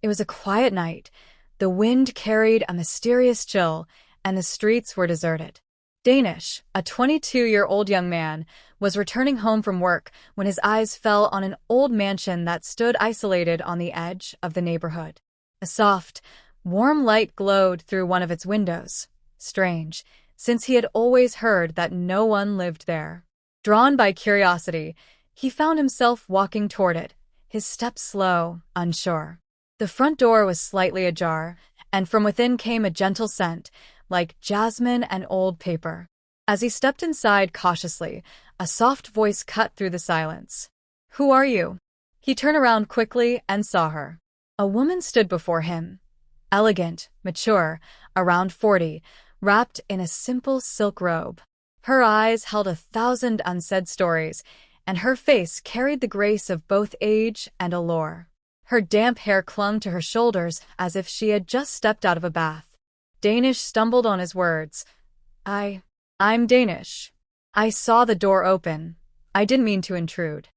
It was a quiet night. The wind carried a mysterious chill, and the streets were deserted. Danish, a 22-year-old young man, was returning home from work when his eyes fell on an old mansion that stood isolated on the edge of the neighborhood. A soft, warm light glowed through one of its windows. Strange, since he had always heard that no one lived there. Drawn by curiosity, he found himself walking toward it, his steps slow, unsure. The front door was slightly ajar, and from within came a gentle scent, like jasmine and old paper. As he stepped inside cautiously, a soft voice cut through the silence. "Who are you?" He turned around quickly and saw her. A woman stood before him, elegant, mature, around 40, wrapped in a simple silk robe. Her eyes held 1,000 unsaid stories, and her face carried the grace of both age and allure. Her damp hair clung to her shoulders as if she had just stepped out of a bath. Danish stumbled on his words. I'm Danish. I saw the door open. I didn't mean to intrude."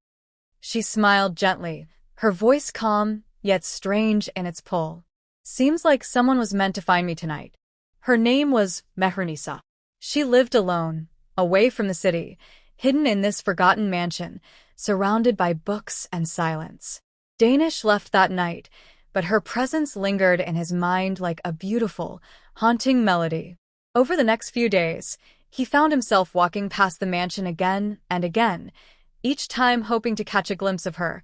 She smiled gently, her voice calm, yet strange in its pull. "Seems like someone was meant to find me tonight." Her name was Mehrnisa. She lived alone, away from the city, hidden in this forgotten mansion, surrounded by books and silence. Danish left that night, but her presence lingered in his mind like a beautiful, haunting melody. Over the next few days, he found himself walking past the mansion again and again, each time hoping to catch a glimpse of her,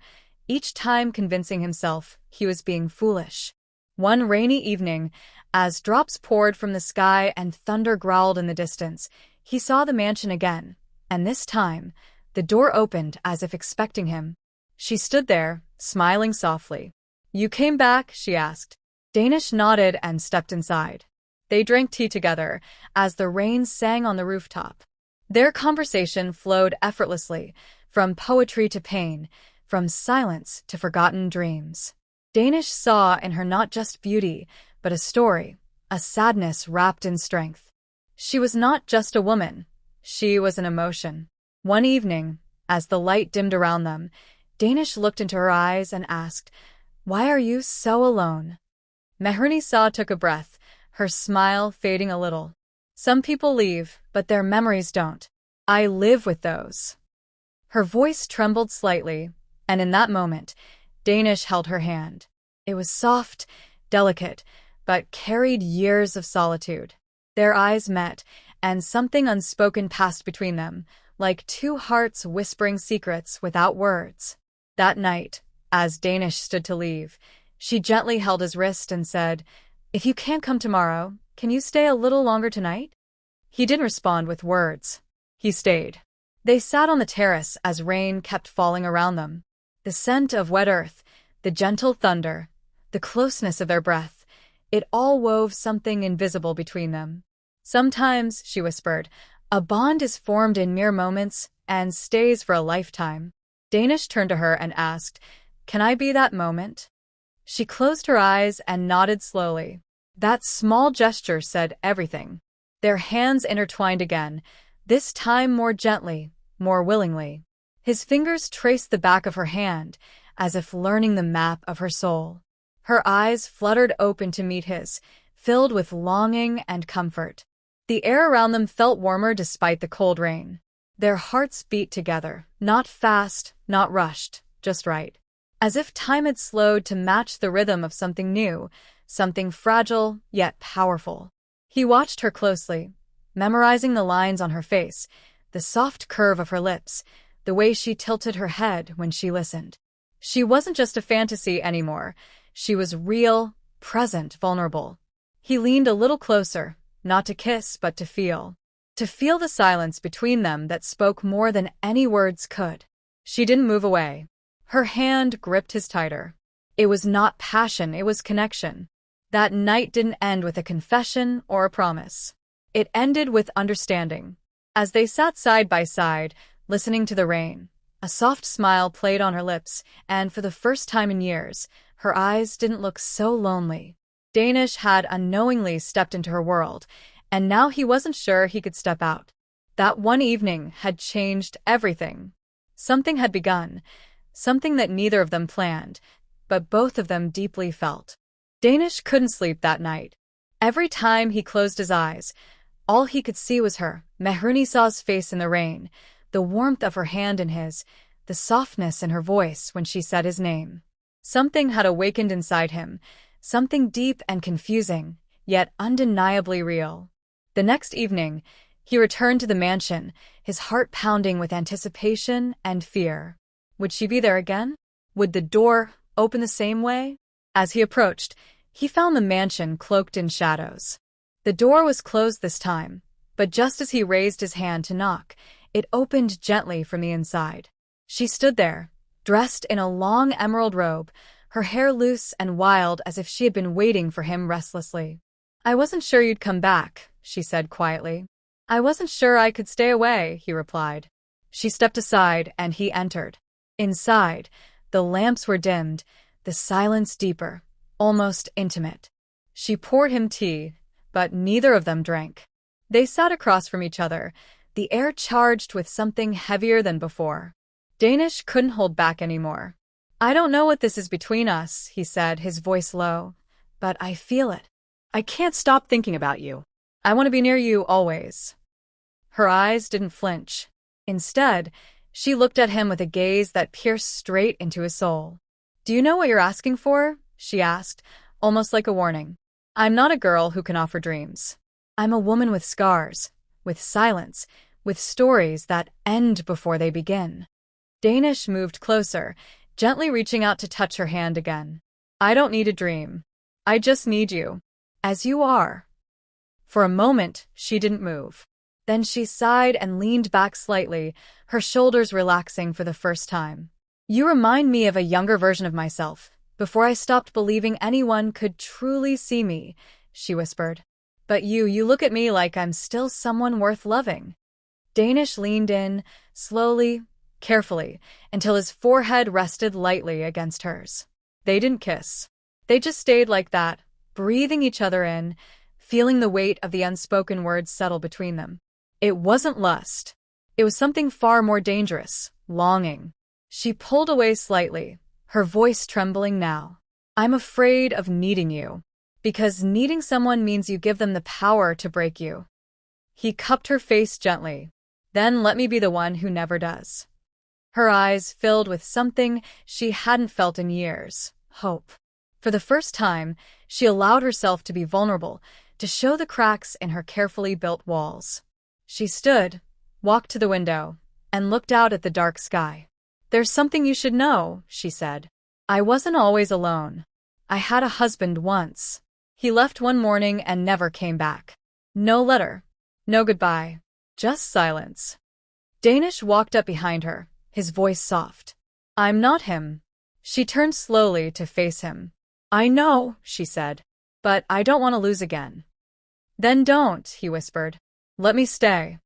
each time convincing himself he was being foolish. One rainy evening, as drops poured from the sky and thunder growled in the distance, he saw the mansion again, and this time, the door opened as if expecting him. She stood there, smiling softly. "You came back?" she asked. Danish nodded and stepped inside. They drank tea together as the rain sang on the rooftop. Their conversation flowed effortlessly, from poetry to pain, from silence to forgotten dreams. Danish saw in her not just beauty, but a story, a sadness wrapped in strength. She was not just a woman. She was an emotion. One evening, as the light dimmed around them, Danish looked into her eyes and asked, "Why are you so alone?" Mehrnisa took a breath, her smile fading a little. "Some people leave, but their memories don't. I live with those." Her voice trembled slightly, and in that moment, Danish held her hand. It was soft, delicate, but carried years of solitude. Their eyes met, and something unspoken passed between them, like two hearts whispering secrets without words. That night, as Danish stood to leave, she gently held his wrist and said, "If you can't come tomorrow, can you stay a little longer tonight?" He didn't respond with words. He stayed. They sat on the terrace as rain kept falling around them. The scent of wet earth, the gentle thunder, the closeness of their breath, it all wove something invisible between them. "Sometimes," she whispered, "a bond is formed in mere moments and stays for a lifetime." Danish turned to her and asked, "Can I be that moment?" She closed her eyes and nodded slowly. That small gesture said everything. Their hands intertwined again, this time more gently, more willingly. His fingers traced the back of her hand, as if learning the map of her soul. Her eyes fluttered open to meet his, filled with longing and comfort. The air around them felt warmer despite the cold rain. Their hearts beat together, not fast, not rushed, just right. As if time had slowed to match the rhythm of something new, something fragile yet powerful. He watched her closely, memorizing the lines on her face, the soft curve of her lips, the way she tilted her head when she listened. She wasn't just a fantasy anymore. She was real, present, vulnerable. He leaned a little closer, not to kiss but to feel. To feel the silence between them that spoke more than any words could. She didn't move away. Her hand gripped his tighter. It was not passion, it was connection. That night didn't end with a confession or a promise. It ended with understanding. As they sat side by side, listening to the rain, a soft smile played on her lips, and for the first time in years, her eyes didn't look so lonely. Danish had unknowingly stepped into her world, and now he wasn't sure he could step out. That one evening had changed everything. Something had begun, something that neither of them planned, but both of them deeply felt. Danish couldn't sleep that night. Every time he closed his eyes, all he could see was her, Mehrunisah's face in the rain, the warmth of her hand in his, the softness in her voice when she said his name. Something had awakened inside him, something deep and confusing, yet undeniably real. The next evening, he returned to the mansion, his heart pounding with anticipation and fear. Would she be there again? Would the door open the same way? As he approached, he found the mansion cloaked in shadows. The door was closed this time, but just as he raised his hand to knock, it opened gently from the inside. She stood there, dressed in a long emerald robe, her hair loose and wild as if she had been waiting for him restlessly. "I wasn't sure you'd come back," she said quietly. "I wasn't sure I could stay away," he replied. She stepped aside and he entered. Inside, the lamps were dimmed, the silence deeper, almost intimate. She poured him tea, but neither of them drank. They sat across from each other, the air charged with something heavier than before. Danish couldn't hold back anymore. "I don't know what this is between us," he said, his voice low, "but I feel it. I can't stop thinking about you. I want to be near you always." Her eyes didn't flinch. Instead, she looked at him with a gaze that pierced straight into his soul. "Do you know what you're asking for?" she asked, almost like a warning. "I'm not a girl who can offer dreams. I'm a woman with scars, with silence, with stories that end before they begin." Danish moved closer, gently reaching out to touch her hand again. "I don't need a dream. I just need you. As you are." For a moment, she didn't move. Then she sighed and leaned back slightly, her shoulders relaxing for the first time. "You remind me of a younger version of myself, before I stopped believing anyone could truly see me," she whispered. "But you look at me like I'm still someone worth loving." Danish leaned in, slowly, carefully, until his forehead rested lightly against hers. They didn't kiss. They just stayed like that, breathing each other in, feeling the weight of the unspoken words settle between them. It wasn't lust. It was something far more dangerous, longing. She pulled away slightly, her voice trembling now. "I'm afraid of needing you, because needing someone means you give them the power to break you." He cupped her face gently. "Then let me be the one who never does." Her eyes filled with something she hadn't felt in years, hope. For the first time, she allowed herself to be vulnerable, to show the cracks in her carefully built walls. She stood, walked to the window, and looked out at the dark sky. "There's something you should know," she said. "I wasn't always alone. I had a husband once. He left one morning and never came back. No letter, no goodbye, just silence." Danish walked up behind her, his voice soft. "I'm not him." She turned slowly to face him. "I know," she said, "but I don't want to lose again." "Then don't," he whispered. "Let me stay."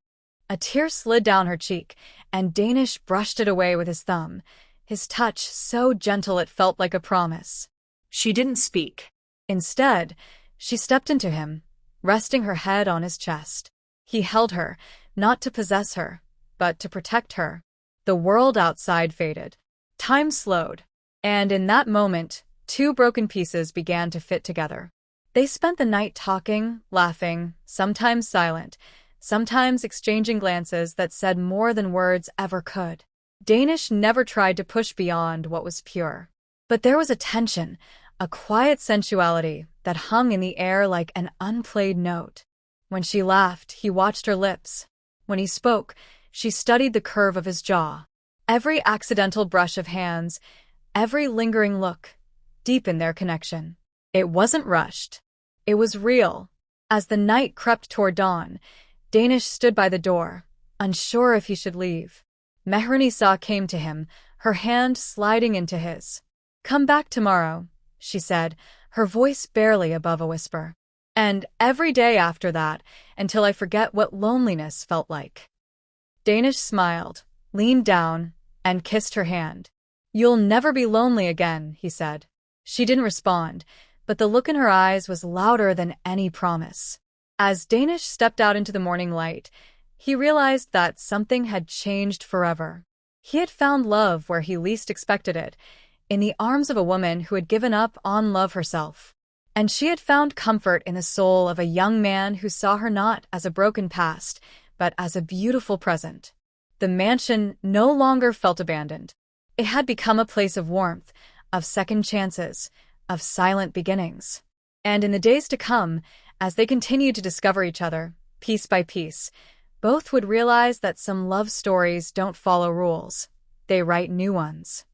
A tear slid down her cheek, and Danish brushed it away with his thumb, his touch so gentle it felt like a promise. She didn't speak. Instead, she stepped into him, resting her head on his chest. He held her, not to possess her, but to protect her. The world outside faded. Time slowed, and in that moment, two broken pieces began to fit together. They spent the night talking, laughing, sometimes silent, sometimes exchanging glances that said more than words ever could. Danish never tried to push beyond what was pure. But there was a tension, a quiet sensuality that hung in the air like an unplayed note. When she laughed, he watched her lips. When he spoke, she studied the curve of his jaw. Every accidental brush of hands, every lingering look, deepened their connection. It wasn't rushed. It was real. As the night crept toward dawn, Danish stood by the door, unsure if he should leave. Mehrunisah came to him, her hand sliding into his. "Come back tomorrow," she said, her voice barely above a whisper. "And every day after that, until I forget what loneliness felt like." Danish smiled, leaned down, and kissed her hand. "You'll never be lonely again," he said. She didn't respond, but the look in her eyes was louder than any promise. As Danish stepped out into the morning light, he realized that something had changed forever. He had found love where he least expected it, in the arms of a woman who had given up on love herself. And she had found comfort in the soul of a young man who saw her not as a broken past, but as a beautiful present. The mansion no longer felt abandoned. It had become a place of warmth, of second chances, of silent beginnings. And in the days to come, as they continued to discover each other, piece by piece, both would realize that some love stories don't follow rules. They write new ones.